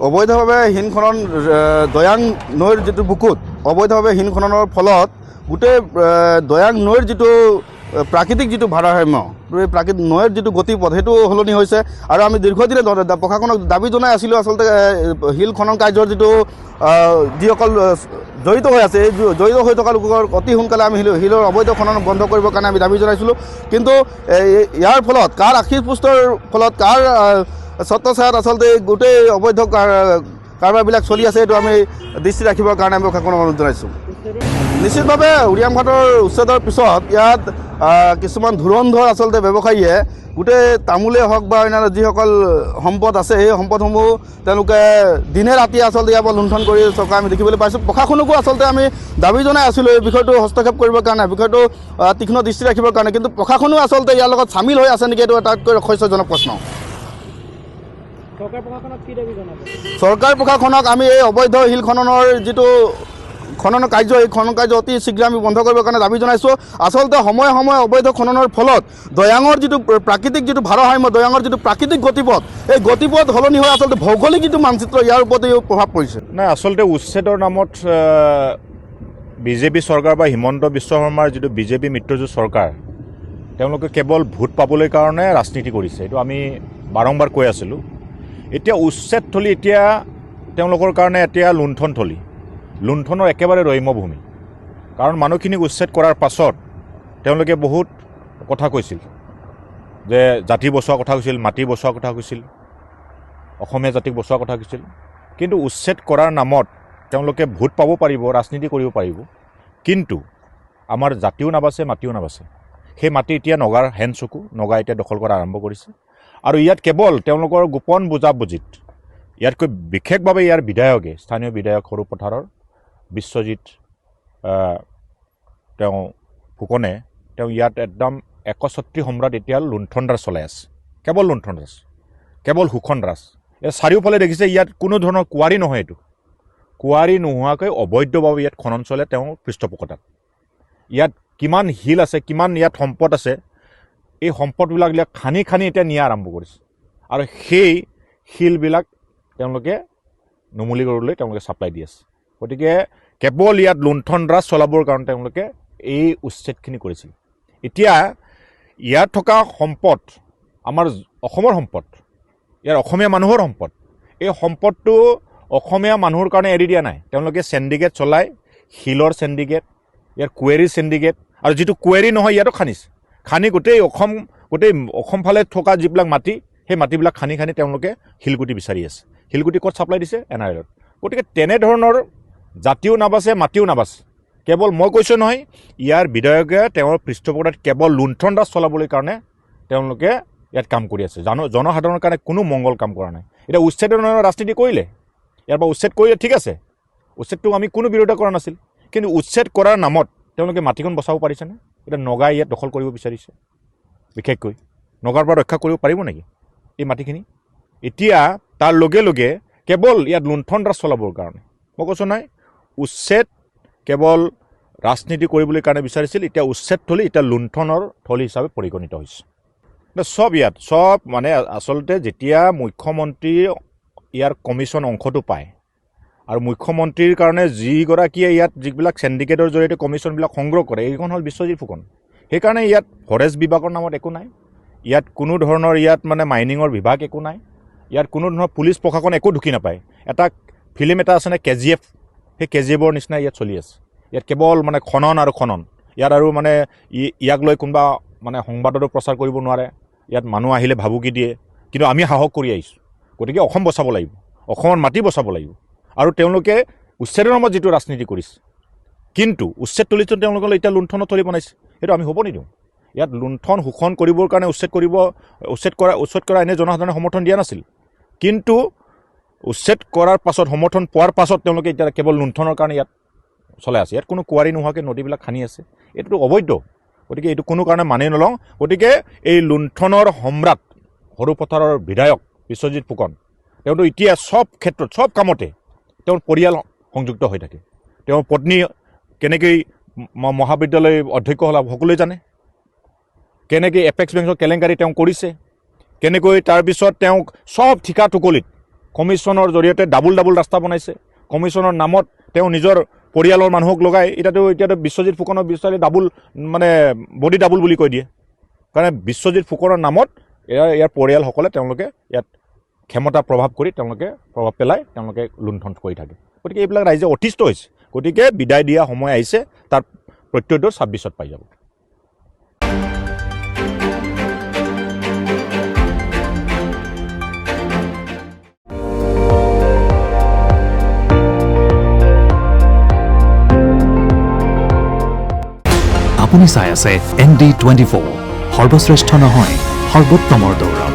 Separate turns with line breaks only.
অবৈধভাৱে হিন খনন দয়াং নৈৰ যিটো বুকুত অবৈধভাৱে হিন খননৰ ফলত গোটেই দয়াং নৈৰ যিটো প্ৰাকৃতিক যিটো ভাৰসাম্য নৈৰ যিটো গতিপথ সেইটো সলনি হৈছে। আৰু আমি দীৰ্ঘদিনে প্ৰশাসনক দাবী জনাই আছিলোঁ আচলতে শিল খনন কাৰ্যৰ যিটো যিসকল জড়িত হৈ আছে এই জড়িত হৈ থকা লোকৰ অতি সোনকালে আমি শিলৰ অবৈধ খনন বন্ধ কৰিবৰ কাৰণে আমি দাবী জনাইছিলোঁ। কিন্তু ইয়াৰ ফলত কাৰ আশীষ পুষ্টৰ ফলত কাৰ ছত্ৰছায়াত আচলতে গোটেই অবৈধ কাৰবাৰবিলাক চলি আছে এইটো আমি দৃষ্টি ৰাখিবৰ কাৰণে আমি প্ৰশাসনক অনুৰোধ জনাইছোঁ। নিশ্চিতভাৱে উৰিয়াম ঘাটৰ উচ্ছেদৰ পিছত ইয়াত কিছুমান ধুৰন্ধৰ আচলতে ব্যৱসায়ীয়ে গোটেই তামোলেই হওক বা অন্যান্য যিসকল সম্পদ আছে সেই সম্পদসমূহ তেওঁলোকে দিনে ৰাতিয়ে আচলতে ইয়াৰ পৰা লুণ্ঠন কৰি থকা আমি দেখিবলৈ পাইছোঁ। প্ৰশাসনকো আচলতে আমি দাবী জনাই আছিলোঁ এই বিষয়টো হস্তক্ষেপ কৰিবৰ কাৰণে, বিষয়টো তীক্ষ্ণ দৃষ্টি ৰাখিবৰ কাৰণে, কিন্তু প্ৰশাসনো আচলতে ইয়াৰ লগত চামিল হৈ আছে নেকি এইটো আটাইতকৈ ৰহস্যজনক প্ৰশ্ন। চৰকাৰ প্ৰশাসনক আমি এই অবৈধ শিল খননৰ যিটো খনন কাৰ্য এই খনন কাৰ্য অতি শীঘ্ৰে আমি বন্ধ কৰিবৰ কাৰণে দাবী জনাইছোঁ। আচলতে সময়ে সময়ে অবৈধ খননৰ ফলত দয়াঙৰ যিটো প্ৰাকৃতিক যিটো ভাৰসাম্য দয়াঙৰ যিটো প্ৰাকৃতিক গতিপথ এই গতিপথ সলনি হৈ আচলতে ভৌগোলিক যিটো মানচিত্ৰ ইয়াৰ ওপৰতেই প্ৰভাৱ পৰিছে।
নাই, আচলতে উচ্ছেদৰ নামত বিজেপি চৰকাৰ বা হিমন্ত বিশ্ব শৰ্মাৰ যিটো বিজেপি মিত্ৰজোঁট চৰকাৰ তেওঁলোকে কেৱল ভোট পাবলৈ কাৰণে ৰাজনীতি কৰিছে, এইটো আমি বাৰম্বাৰ কৈ আছিলোঁ। এতিয়া উচ্ছেদ থলী এতিয়া তেওঁলোকৰ কাৰণে এতিয়া লুণ্ঠন থলী, লুণ্ঠনৰ একেবাৰে ৰম্যভূমি। কাৰণ মানুহখিনিক উচ্ছেদ কৰাৰ পাছত তেওঁলোকে বহুত কথা কৈছিল যে জাতি বচোৱাৰ কথা কৈছিল, মাটি বচোৱাৰ কথা কৈছিল, অসমীয়া জাতিক বচোৱাৰ কথা কৈছিল। কিন্তু উচ্ছেদ কৰাৰ নামত তেওঁলোকে ভোট পাব পাৰিব, ৰাজনীতি কৰিব পাৰিব, কিন্তু আমাৰ জাতিও নাবাচে, মাটিও নাবাচে। সেই মাটি এতিয়া নগাৰ হেন চকু, নগা এতিয়া দখল কৰা আৰম্ভ কৰিছে। আৰু ইয়াত কেৱল তেওঁলোকৰ গোপন বুজাবুজিত ইয়াতকৈ বিশেষভাৱে ইয়াৰ বিধায়কে, স্থানীয় বিধায়ক সৰু পথাৰৰ বিশ্বজিৎ ফুকনে ইয়াত একদম একছত্ৰী সম্ৰাট এতিয়া লুণ্ঠনৰাজ চলাই আছে, কেৱল লুণ্ঠনৰাজ, কেৱল শোষণৰাজ। ইয়াত চাৰিওফালে দেখিছে ইয়াত কোনো ধৰণৰ কুঁৱাৰী নহয়, এইটো কুঁৱাৰী নোহোৱাকৈ অবৈধভাৱে ইয়াত খনন চলে তেওঁৰ পৃষ্ঠপোষকতাত। ইয়াত কিমান শিল আছে, কিমান ইয়াত সম্পদ আছে, এই সম্পদবিলাক খানি খানি এতিয়া নিয়া আৰম্ভ কৰিছে। আৰু সেই শিলবিলাক তেওঁলোকে নুমলীগড়লৈ তেওঁলোকে ছাপ্লাই দি আছে। গতিকে কেৱল ইয়াত লুণ্ঠনৰাজ চলাবৰ কাৰণে তেওঁলোকে এই উচ্ছেদখিনি কৰিছিল। এতিয়া ইয়াত থকা সম্পদ আমাৰ অসমৰ সম্পদ, ইয়াৰ অসমীয়া মানুহৰ সম্পদ। এই সম্পদটো অসমীয়া মানুহৰ কাৰণে এৰি দিয়া নাই। তেওঁলোকে চেণ্ডিকেট চলাই, শিলৰ চেণ্ডিকেট, ইয়াৰ কুৱেৰীৰ চেণ্ডিকেট, আৰু যিটো কুৱেৰী নহয় ইয়াতো খানিছে, খানি গোটেই অসম ফালে থকা যিবিলাক মাটি সেই মাটিবিলাক খানি খানি তেওঁলোকে শিলগুটি বিচাৰি আছে। শিলগুটি ক'ত ছাপ্লাই দিছে? NRLত। গতিকে তেনেধৰণৰ জাতিও নাবাচে, মাটিও নাবাচে। কেৱল মই কৈছোঁ নহয়, ইয়াৰ বিধায়কে তেওঁৰ পৃষ্ঠপোষকতাত কেৱল লুণ্ঠনৰাজ চলাবলৈ কাৰণে তেওঁলোকে ইয়াত কাম কৰি আছে। জনসাধাৰণৰ কাৰণে কোনো মংগল কাম কৰা নাই। এতিয়া উচ্ছেদৰ ৰাজনীতি কৰিলে, ইয়াৰ পৰা উচ্ছেদ কৰিলে ঠিক আছে, উচ্ছেদটো আমি কোনো বিৰোধিতা কৰা নাছিল, কিন্তু উচ্ছেদ কৰাৰ নামত তেওঁলোকে মাটিখন বচাব পাৰিছেনে? এতিয়া নগাই ইয়াত দখল কৰিব বিচাৰিছে, বিশেষকৈ নগাৰ পৰা ৰক্ষা কৰিব পাৰিব নেকি এই মাটিখিনি? এতিয়া তাৰ লগে লগে কেৱল ইয়াত লুণ্ঠনৰাজ চলাবৰ কাৰণে মই কৈছোঁ নাই, উচ্ছেদ কেৱল ৰাজনীতি কৰিবলৈ কাৰণে বিচাৰিছিল, এতিয়া উচ্ছেদ থলী এতিয়া লুণ্ঠনৰ থলী হিচাপে পৰিগণিত হৈছে। ইয়াত চব মানে আচলতে যেতিয়া মুখ্যমন্ত্ৰী ইয়াৰ কমিশ্যন অংশটো পায়, আৰু মুখ্যমন্ত্ৰীৰ কাৰণে যিগৰাকীয়ে ইয়াত যিবিলাক চেণ্ডিকেটৰ জৰিয়তে কমিশ্যনবিলাক সংগ্ৰহ কৰে, এইখন হ'ল বিশ্বজিৎ ফুকন। সেইকাৰণে ইয়াত ফৰেষ্ট বিভাগৰ নামত একো নাই, ইয়াত কোনো ধৰণৰ ইয়াত মানে মাইনিঙৰ বিভাগ একো নাই, ইয়াত কোনো ধৰণৰ পুলিচ প্ৰশাসন একো ঢুকি নাপায়। এটা ফিল্ম এটা আছেনে KGF, সেই KGFৰ নিচিনা ইয়াত চলি আছে। ইয়াত কেৱল মানে খনন আৰু খনন। ইয়াত আৰু মানে ইয়াক লৈ কোনোবা মানে সংবাদতো প্ৰচাৰ কৰিব নোৱাৰে, ইয়াত মানুহ আহিলে ভাবুকি দিয়ে, কিন্তু আমি সাহস কৰি আহিছোঁ। গতিকে অসম বচাব লাগিব, অসমৰ মাটি বচাব লাগিব। আৰু তেওঁলোকে উচ্ছেদৰ নামত যিটো ৰাজনীতি কৰিছে, কিন্তু উচ্ছেদ থলীটো তেওঁলোকে এতিয়া লুণ্ঠনৰ থলী বনাইছে, সেইটো আমি হ'ব নিদিওঁ। ইয়াত লুণ্ঠন শোষণ কৰিবৰ কাৰণে উচ্ছেদ কৰা এনে জনসাধাৰণে সমৰ্থন দিয়া নাছিল, কিন্তু উচ্ছেদ কৰাৰ পাছত সমৰ্থন পোৱাৰ পাছত তেওঁলোকে এতিয়া কেৱল লুণ্ঠনৰ কাৰণে ইয়াত চলাই আছে। ইয়াত কোনো কুঁৱাৰী নোহোৱাকৈ নদীবিলাক খানি আছে, এইটোতো অবৈধ। গতিকে এইটো কোনো কাৰণে মানি নলওঁ। গতিকে এই লুণ্ঠনৰ সম্ৰাট সৰু পথাৰৰ বিধায়ক বিশ্বজিৎ ফুকন, তেওঁতো এতিয়া চব ক্ষেত্ৰত চব কামতে তেওঁৰ পৰিয়াল সংযুক্ত হৈ থাকে। তেওঁৰ পত্নী কেনেকৈ মহাবিদ্যালয় অধ্যক্ষ হ'ল সকলোৱে জানে। কেনেকৈ এপেক্স বেংকৰ কেলেংকাৰী তেওঁ কৰিছে, কেনেকৈ তাৰপিছত তেওঁক চব ঠিকা টুকলিত কমিশ্যনৰ জৰিয়তে ডাবুল ৰাস্তা বনাইছে, কমিশ্যনৰ নামত তেওঁ নিজৰ পৰিয়ালৰ মানুহক লগাই এতিয়াতো বিশ্বজিৎ ফুকনক বিচাৰি ডাবুল মানে বডি ডাবুল বুলি কৈ দিয়ে, কাৰণ বিশ্বজিৎ ফুকনৰ নামত ইয়াৰ পৰিয়ালসকলে তেওঁলোকে ইয়াত ক্ষমতা প্ৰভাৱ কৰি তেওঁলোকে প্ৰভাৱ পেলাই তেওঁলোকে লুণ্ঠন কৰি থাকে। গতিকে এইবিলাক ৰাইজে অতিষ্ঠ হৈছে। গতিকে বিদায় দিয়া সময় আহিছে, তাৰ প্ৰত্যুত্তৰ 26ত পাই যাব।
আপুনি চাই আছে ND24, সৰ্বশ্ৰেষ্ঠ নহয় সৰ্বোত্তমৰ দৌৰ।